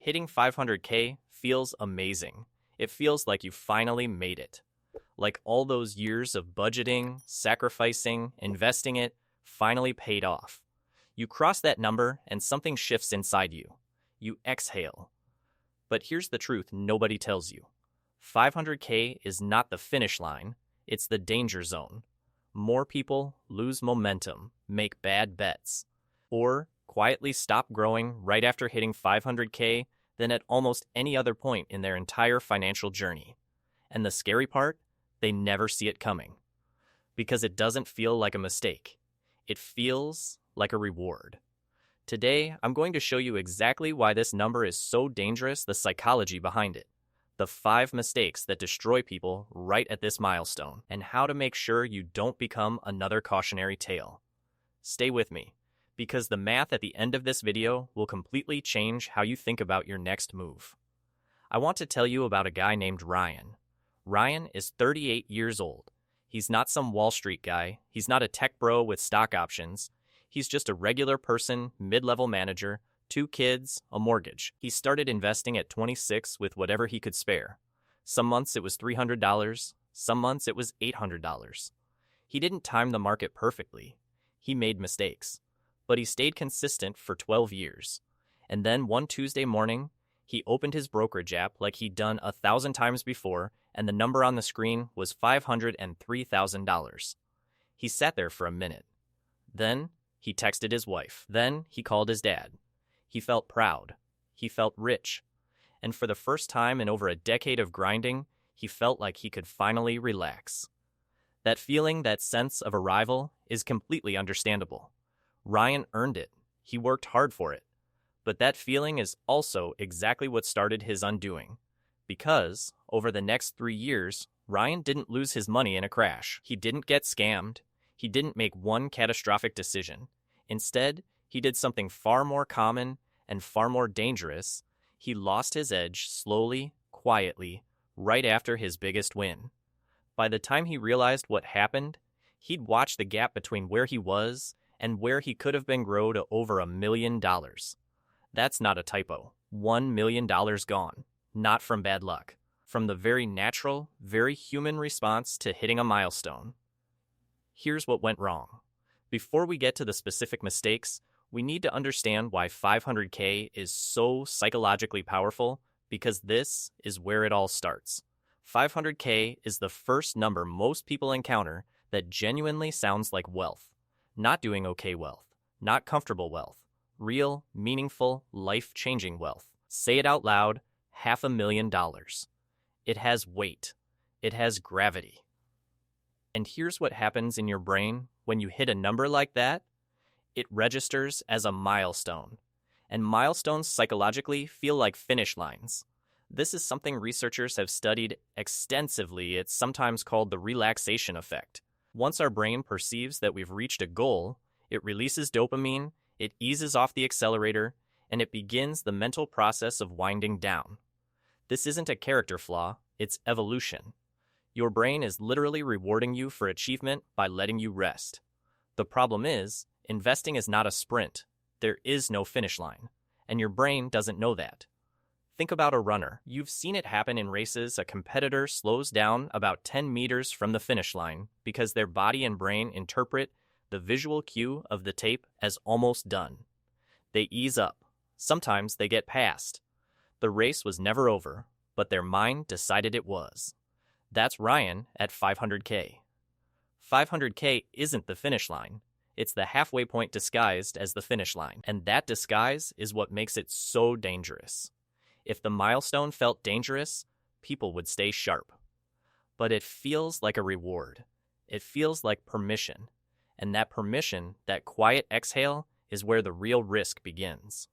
Hitting 500K feels amazing. It feels like you finally made it. Like all those years of budgeting, sacrificing, investing it finally paid off. You cross that number and something shifts inside you. You exhale. But here's the truth nobody tells you. 500K is not the finish line, it's the danger zone. More people lose momentum, make bad bets, or quietly stop growing right after hitting 500K than at almost any other point in their entire financial journey. And the scary part? They never see it coming. Because it doesn't feel like a mistake. It feels like a reward. Today, I'm going to show you exactly why this number is so dangerous, the psychology behind it, the 5 mistakes that destroy people right at this milestone, and how to make sure you don't become another cautionary tale. Stay with me, because the math at the end of this video will completely change how you think about your next move. I want to tell you about a guy named Ryan. Ryan is 38 years old. He's not some Wall Street guy. He's not a tech bro with stock options. He's just a regular person, mid-level manager, 2 kids, a mortgage. He started investing at 26 with whatever he could spare. Some months it was $300, some months it was $800. He didn't time the market perfectly. He made mistakes. But he stayed consistent for 12 years. And then one Tuesday morning, he opened his brokerage app like he'd done 1,000 times before, and the number on the screen was $503,000. He sat there for a minute. Then he texted his wife. Then he called his dad. He felt proud. He felt rich. And for the first time in over a decade of grinding, he felt like he could finally relax. That feeling, that sense of arrival, is completely understandable. Ryan earned it. He worked hard for it. But that feeling is also exactly what started his undoing. Because, over the next 3 years, Ryan didn't lose his money in a crash. He didn't get scammed. He didn't make one catastrophic decision. Instead, he did something far more common and far more dangerous. He lost his edge slowly, quietly, right after his biggest win. By the time he realized what happened, he'd watched the gap between where he was and where he could have been grow to over $1 million. That's not a typo. $1 million gone. Not from bad luck. From the very natural, very human response to hitting a milestone. Here's what went wrong. Before we get to the specific mistakes, we need to understand why 500K is so psychologically powerful, because this is where it all starts. 500K is the first number most people encounter that genuinely sounds like wealth. Not doing okay wealth. Not comfortable wealth. Real, meaningful, life-changing wealth. Say it out loud, $500,000. It has weight. It has gravity. And here's what happens in your brain when you hit a number like that. It registers as a milestone. And milestones psychologically feel like finish lines. This is something researchers have studied extensively. It's sometimes called the relaxation effect. Once our brain perceives that we've reached a goal, it releases dopamine, it eases off the accelerator, and it begins the mental process of winding down. This isn't a character flaw, it's evolution. Your brain is literally rewarding you for achievement by letting you rest. The problem is, investing is not a sprint. There is no finish line, and your brain doesn't know that. Think about a runner. You've seen it happen in races. A competitor slows down about 10 meters from the finish line because their body and brain interpret the visual cue of the tape as almost done. They ease up. Sometimes they get past. The race was never over, but their mind decided it was. That's Ryan at 500K. 500K isn't the finish line. It's the halfway point disguised as the finish line. And that disguise is what makes it so dangerous. If the milestone felt dangerous, people would stay sharp. But it feels like a reward. It feels like permission. And that permission, that quiet exhale, is where the real risk begins.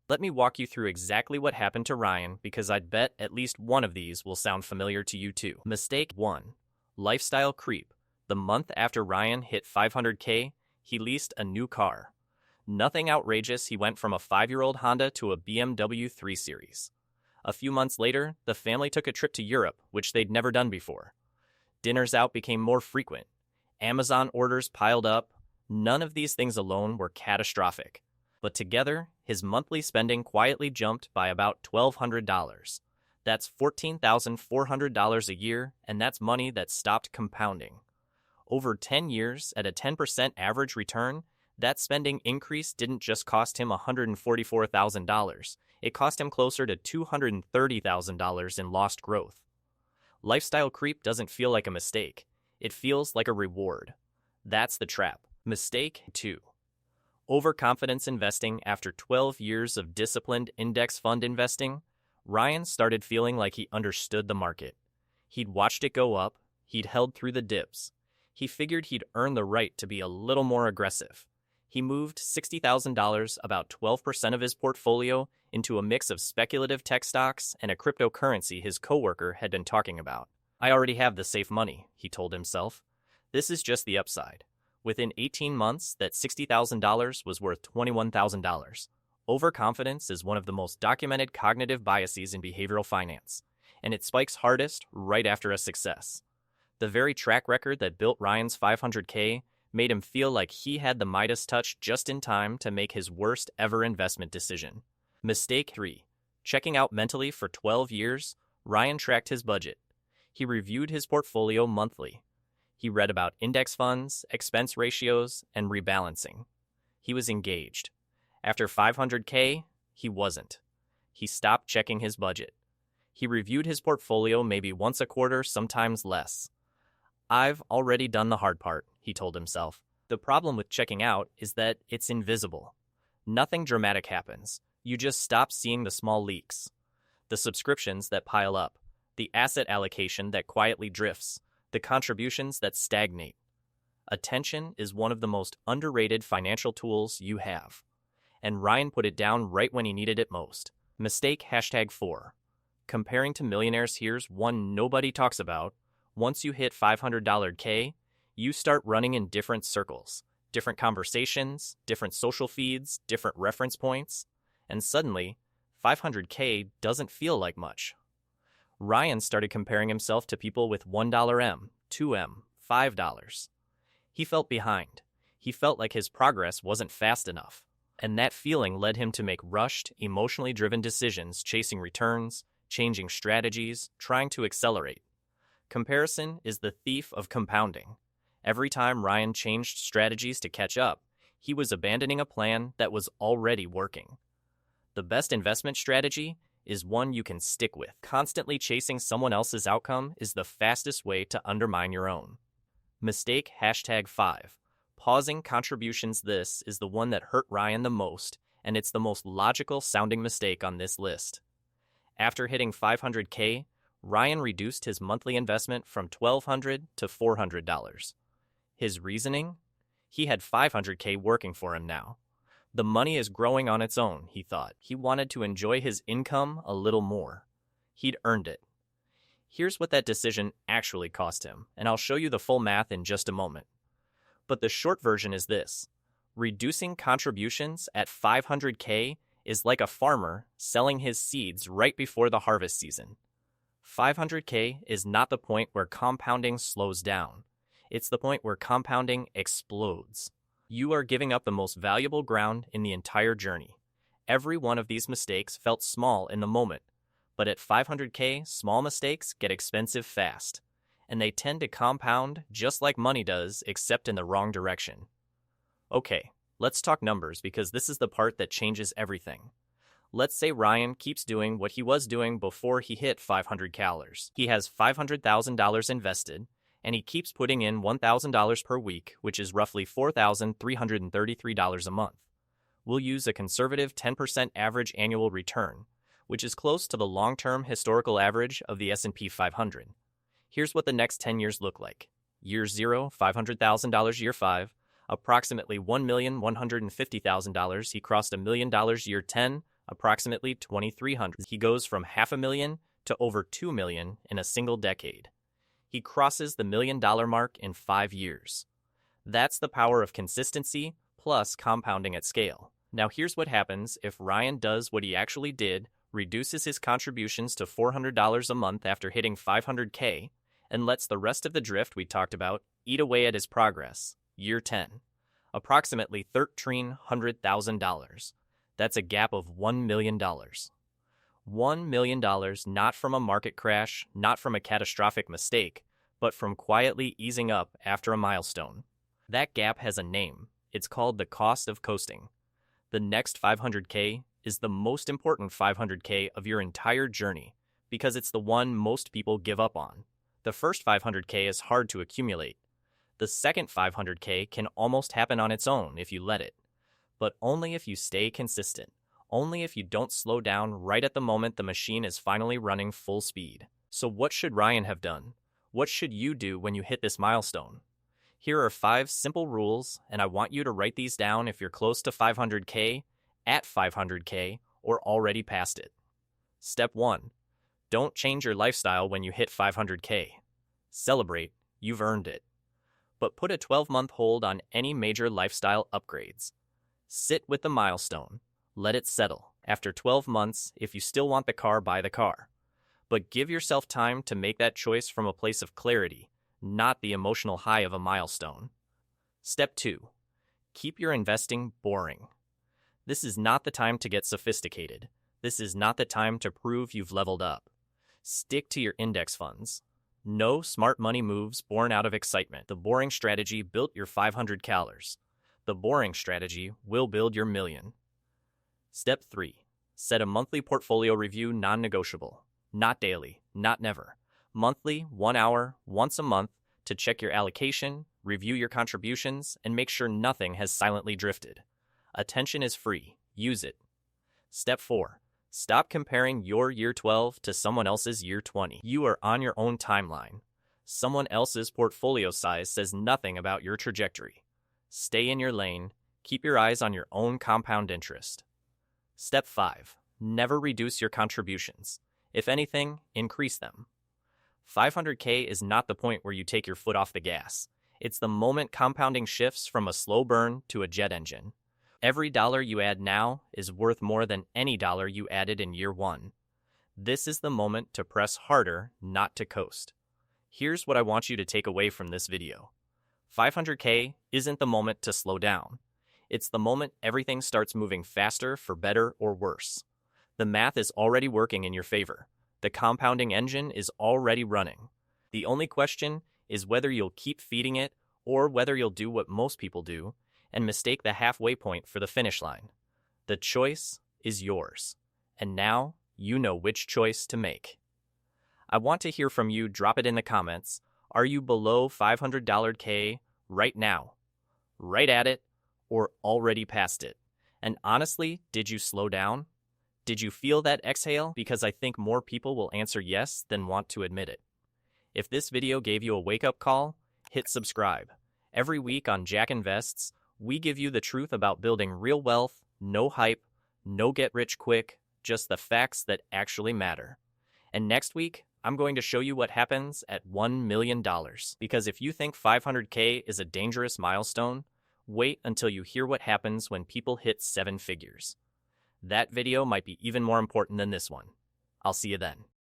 Let me walk you through exactly what happened to Ryan, because I'd bet at least one of these will sound familiar to you too. Mistake 1. Lifestyle creep. The month after Ryan hit 500K, he leased a new car. Nothing outrageous. He went from a 5-year-old Honda to a BMW 3 Series. A few months later, the family took a trip to Europe, which they'd never done before. Dinners out became more frequent. Amazon orders piled up. None of these things alone were catastrophic. But together, his monthly spending quietly jumped by about $1,200. That's $14,400 a year, and that's money that stopped compounding. Over 10 years, at a 10% average return, that spending increase didn't just cost him $144,000. It cost him closer to $230,000 in lost growth. Lifestyle creep doesn't feel like a mistake. It feels like a reward. That's the trap. Mistake 2. Overconfidence investing. After 12 years of disciplined index fund investing, Ryan started feeling like he understood the market. He'd watched it go up. He'd held through the dips. He figured he'd earned the right to be a little more aggressive. He moved $60,000, about 12% of his portfolio, into a mix of speculative tech stocks and a cryptocurrency his coworker had been talking about. I already have the safe money, he told himself. This is just the upside. Within 18 months, that $60,000 was worth $21,000. Overconfidence is one of the most documented cognitive biases in behavioral finance, and it spikes hardest right after a success. The very track record that built Ryan's 500K made him feel like he had the Midas touch just in time to make his worst ever investment decision. Mistake 3. Checking out mentally. For 12 years, Ryan tracked his budget. He reviewed his portfolio monthly. He read about index funds, expense ratios, and rebalancing. He was engaged. After 500K, he wasn't. He stopped checking his budget. He reviewed his portfolio maybe once a quarter, sometimes less. I've already done the hard part, he told himself. The problem with checking out is that it's invisible. Nothing dramatic happens. You just stop seeing the small leaks. The subscriptions that pile up. The asset allocation that quietly drifts. The contributions that stagnate. Attention is one of the most underrated financial tools you have. And Ryan put it down right when he needed it most. Mistake 4. Comparing to millionaires. Here's one nobody talks about. Once you hit $500K, you start running in different circles, different conversations, different social feeds, different reference points, and suddenly, 500K doesn't feel like much. Ryan started comparing himself to people with $1M, $2M, $5. He felt behind. He felt like his progress wasn't fast enough. And that feeling led him to make rushed, emotionally driven decisions, chasing returns, changing strategies, trying to accelerate. Comparison is the thief of compounding. Every time Ryan changed strategies to catch up, he was abandoning a plan that was already working. The best investment strategy is one you can stick with. Constantly chasing someone else's outcome is the fastest way to undermine your own. Mistake 5. Pausing contributions. This is the one that hurt Ryan the most, and it's the most logical sounding mistake on this list. After hitting 500K, Ryan reduced his monthly investment from $1,200 to $400. His reasoning? He had 500K working for him now. The money is growing on its own, he thought. He wanted to enjoy his income a little more. He'd earned it. Here's what that decision actually cost him, and I'll show you the full math in just a moment. But the short version is this. Reducing contributions at 500K is like a farmer selling his seeds right before the harvest season. 500K is not the point where compounding slows down. It's the point where compounding explodes. You are giving up the most valuable ground in the entire journey. Every one of these mistakes felt small in the moment, but at 500K, small mistakes get expensive fast, and they tend to compound just like money does, except in the wrong direction. Okay, let's talk numbers because this is the part that changes everything. Let's say Ryan keeps doing what he was doing before he hit 500 calories. He has $500,000 invested, and he keeps putting in $1,000 per week, which is roughly $4,333 a month. We'll use a conservative 10% average annual return, which is close to the long-term historical average of the S&P 500. Here's what the next 10 years look like. Year 0, $500,000. Year 5, approximately $1,150,000. He crossed $1 million. Year 10, approximately $2,300. He goes from $500,000 to over $2 million in a single decade. He crosses the $1 million mark in 5 years. That's the power of consistency plus compounding at scale. Now here's what happens if Ryan does what he actually did, reduces his contributions to $400 a month after hitting 500K, and lets the rest of the drift we talked about eat away at his progress. Year 10. approximately $1,300,000. That's a gap of $1 million. $1 million not from a market crash, not from a catastrophic mistake, but from quietly easing up after a milestone. That gap has a name. It's called the cost of coasting. The next 500K is the most important 500K of your entire journey because it's the one most people give up on. The first 500K is hard to accumulate. The second 500K can almost happen on its own if you let it, but only if you stay consistent, only if you don't slow down right at the moment the machine is finally running full speed. So what should Ryan have done? What should you do when you hit this milestone? Here are 5 simple rules, and I want you to write these down if you're close to 500K, at 500K, or already past it. Step 1. Don't change your lifestyle when you hit 500K. Celebrate, you've earned it. But put a 12-month hold on any major lifestyle upgrades. Sit with the milestone. Let it settle. After 12 months, if you still want the car, buy the car. But give yourself time to make that choice from a place of clarity, not the emotional high of a milestone. Step 2. Keep your investing boring. This is not the time to get sophisticated. This is not the time to prove you've leveled up. Stick to your index funds. No smart money moves born out of excitement. The boring strategy built your 500 calories. The boring strategy will build your million. Step 3. Set a monthly portfolio review non-negotiable. Not daily, not never. Monthly, 1 hour, once a month, to check your allocation, review your contributions, and make sure nothing has silently drifted. Attention is free. Use it. Step 4. Stop comparing your year 12 to someone else's year 20. You are on your own timeline. Someone else's portfolio size says nothing about your trajectory. Stay in your lane. Keep your eyes on your own compound interest. Step 5. Never reduce your contributions. If anything, increase them. 500K is not the point where you take your foot off the gas. It's the moment compounding shifts from a slow burn to a jet engine. Every dollar you add now is worth more than any dollar you added in year 1. This is the moment to press harder, not to coast. Here's what I want you to take away from this video. 500K isn't the moment to slow down. It's the moment everything starts moving faster for better or worse. The math is already working in your favor. The compounding engine is already running. The only question is whether you'll keep feeding it or whether you'll do what most people do and mistake the halfway point for the finish line. The choice is yours. And now you know which choice to make. I want to hear from you. Drop it in the comments. Are you below $500K right now? Right at it? Or already past it? And honestly, did you slow down? Did you feel that exhale? Because I think more people will answer yes than want to admit it. If this video gave you a wake-up call, hit subscribe. Every week on Jack Invests, we give you the truth about building real wealth, no hype, no get rich quick, just the facts that actually matter. And next week, I'm going to show you what happens at $1 million. Because if you think 500K is a dangerous milestone, wait until you hear what happens when people hit 7 figures. That video might be even more important than this one. I'll see you then.